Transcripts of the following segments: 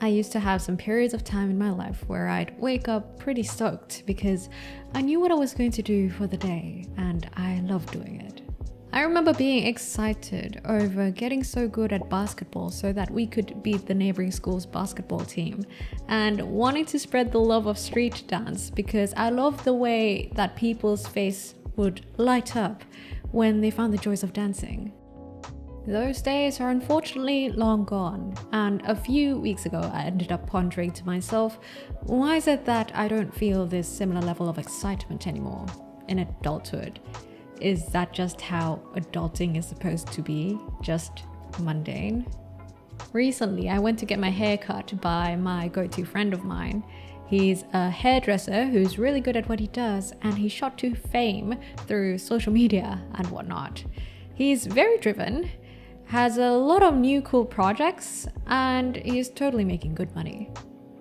I used to have some periods of time in my life where I'd wake up pretty stoked because I knew what I was going to do for the day and I loved doing it. I remember being excited over getting so good at basketball so that we could beat the neighboring school's basketball team, and wanting to spread the love of street dance because I loved the way that people's face would light up when they found the joys of dancing. Those days are unfortunately long gone, and a few weeks ago I ended up pondering to myself, why is it that I don't feel this similar level of excitement anymore in adulthood? Is that just how adulting is supposed to be? Just mundane? Recently, I went to get my hair cut by my go-to friend of mine. He's a hairdresser who's really good at what he does, and he shot to fame through social media and whatnot. He's very driven, has a lot of new cool projects, and he's totally making good money.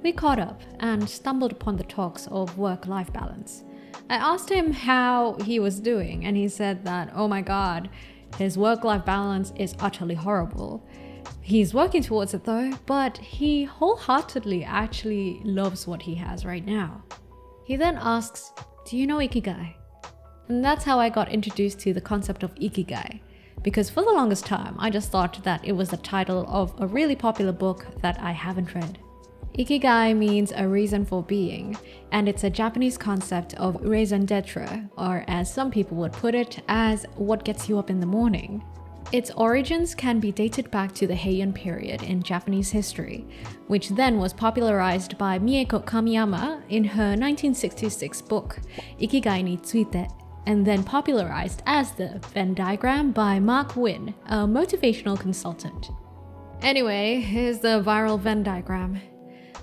We caught up and stumbled upon the talks of work-life balance. I asked him how he was doing, and he said that, oh my god, his work-life balance is utterly horrible. He's working towards it though, but he wholeheartedly actually loves what he has right now. He then asks, do you know ikigai? And that's how I got introduced to the concept of ikigai. Because for the longest time, I just thought that it was the title of a really popular book that I haven't read. Ikigai means a reason for being, and it's a Japanese concept of raison d'etre, or as some people would put it, as what gets you up in the morning. Its origins can be dated back to the Heian period in Japanese history, which then was popularized by Mieko Kamiyama in her 1966 book, Ikigai ni Tsuite, and then popularized as the Venn diagram by Mark Wynn, a motivational consultant. Anyway, here's the viral Venn diagram.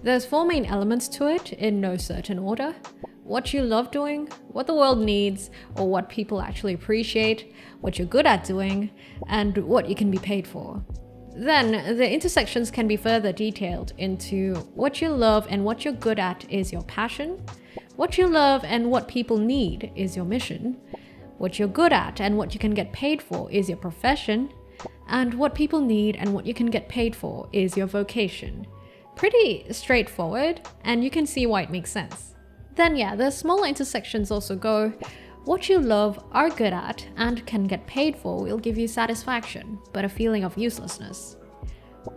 There's 4 main elements to it in no certain order: what you love doing, what the world needs, or what people actually appreciate, what you're good at doing, and what you can be paid for. Then the intersections can be further detailed into what you love and what you're good at is your passion, what you love and what people need is your mission, what you're good at and what you can get paid for is your profession, and what people need and what you can get paid for is your vocation. Pretty straightforward, and you can see why it makes sense. Then the smaller intersections also go, what you love, are good at, and can get paid for will give you satisfaction, but a feeling of uselessness.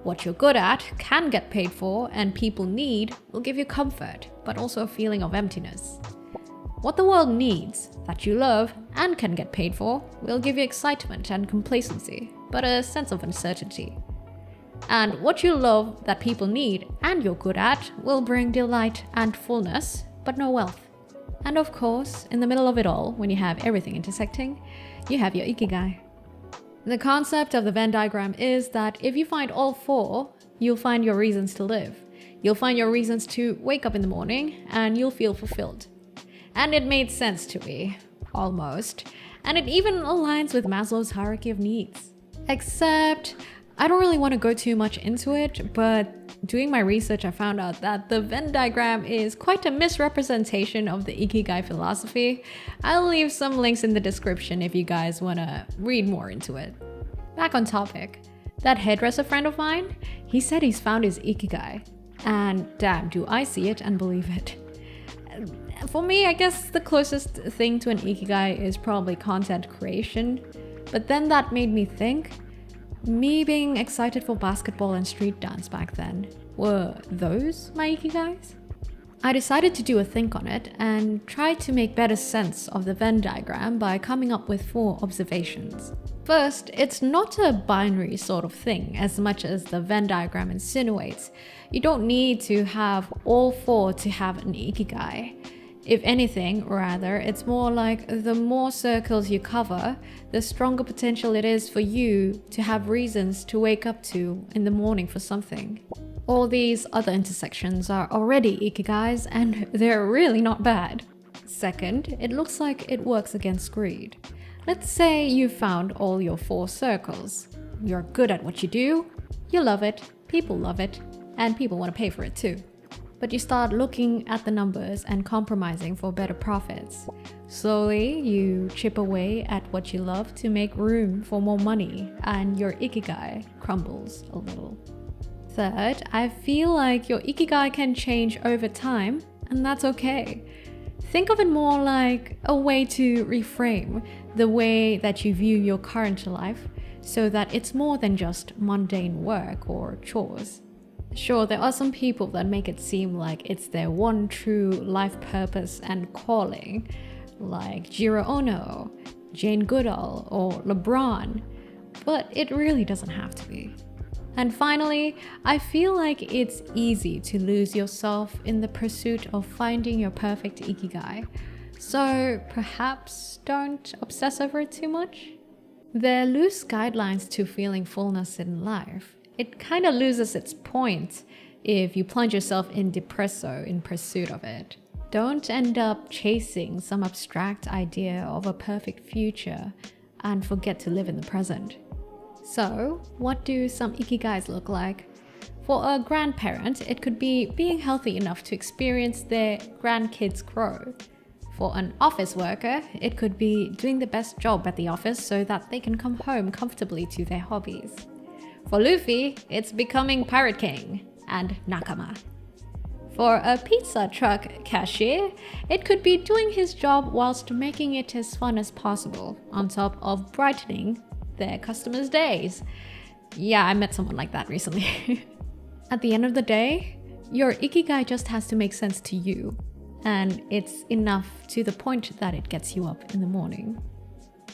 What you're good at, can get paid for, and people need will give you comfort, but also a feeling of emptiness. What the world needs, that you love, and can get paid for, will give you excitement and complacency, but a sense of uncertainty. And what you love, that people need, and you're good at, will bring delight and fullness, but no wealth. And of course, in the middle of it all, when you have everything intersecting, you have your ikigai. The concept of the Venn diagram is that if you find all 4, you'll find your reasons to live. You'll find your reasons to wake up in the morning, and you'll feel fulfilled. And it made sense to me, almost. And it even aligns with Maslow's hierarchy of needs. Except, I don't really want to go too much into it, but doing my research, I found out that the Venn diagram is quite a misrepresentation of the ikigai philosophy. I'll leave some links in the description if you guys want to read more into it. Back on topic, that hairdresser friend of mine, he said he's found his ikigai. And damn, do I see it and believe it. For me, I guess the closest thing to an ikigai is probably content creation. But then that made me think, me being excited for basketball and street dance back then, were those my ikigais? I decided to do a think on it and try to make better sense of the Venn diagram by coming up with 4 observations. First, it's not a binary sort of thing as much as the Venn diagram insinuates. You don't need to have all 4 to have an ikigai. If anything, rather, it's more like the more circles you cover, the stronger potential it is for you to have reasons to wake up to in the morning for something. All these other intersections are already ikigais, and they're really not bad. Second, it looks like it works against greed. Let's say you found all your 4 circles. You're good at what you do, you love it, people love it, and people want to pay for it too. But you start looking at the numbers and compromising for better profits. Slowly, you chip away at what you love to make room for more money, and your ikigai crumbles a little. Third, I feel like your ikigai can change over time, and that's okay. Think of it more like a way to reframe the way that you view your current life so that it's more than just mundane work or chores. Sure, there are some people that make it seem like it's their one true life purpose and calling, like Jiro Ono, Jane Goodall, or LeBron, but it really doesn't have to be. And finally, I feel like it's easy to lose yourself in the pursuit of finding your perfect ikigai, so perhaps don't obsess over it too much. They're loose guidelines to feeling fullness in life. It kind of loses its point if you plunge yourself in depresso in pursuit of it. Don't end up chasing some abstract idea of a perfect future and forget to live in the present. So, what do some ikigais look like? For a grandparent, it could be being healthy enough to experience their grandkids' growth. For an office worker, it could be doing the best job at the office so that they can come home comfortably to their hobbies. For Luffy, it's becoming Pirate King and Nakama. For a pizza truck cashier, it could be doing his job whilst making it as fun as possible, on top of brightening their customers' days. Yeah, I met someone like that recently. At the end of the day, your ikigai just has to make sense to you, and it's enough to the point that it gets you up in the morning.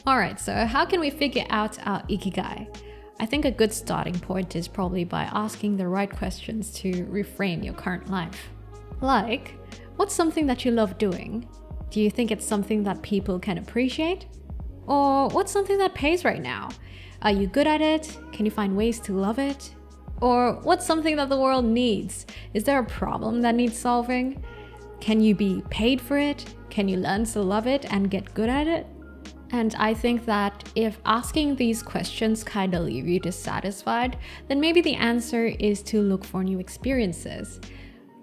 Alright, so how can we figure out our ikigai? I think a good starting point is probably by asking the right questions to reframe your current life. Like, what's something that you love doing? Do you think it's something that people can appreciate? Or what's something that pays right now? Are you good at it? Can you find ways to love it? Or what's something that the world needs? Is there a problem that needs solving? Can you be paid for it? Can you learn to love it and get good at it? And I think that if asking these questions kind of leave you dissatisfied, then maybe the answer is to look for new experiences.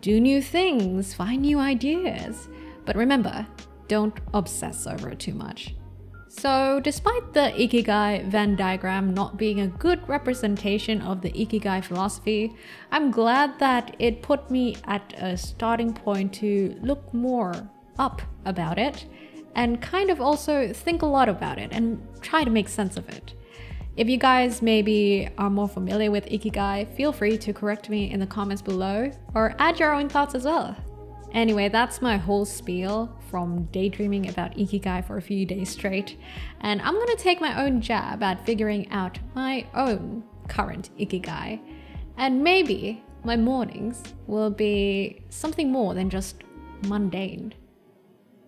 Do new things, find new ideas. But remember, don't obsess over it too much. So despite the ikigai Venn diagram not being a good representation of the ikigai philosophy, I'm glad that it put me at a starting point to look more up about it and kind of also think a lot about it and try to make sense of it. If you guys maybe are more familiar with ikigai, feel free to correct me in the comments below or add your own thoughts as well. Anyway, that's my whole spiel from daydreaming about ikigai for a few days straight, and I'm gonna take my own jab at figuring out my own current ikigai, and maybe my mornings will be something more than just mundane.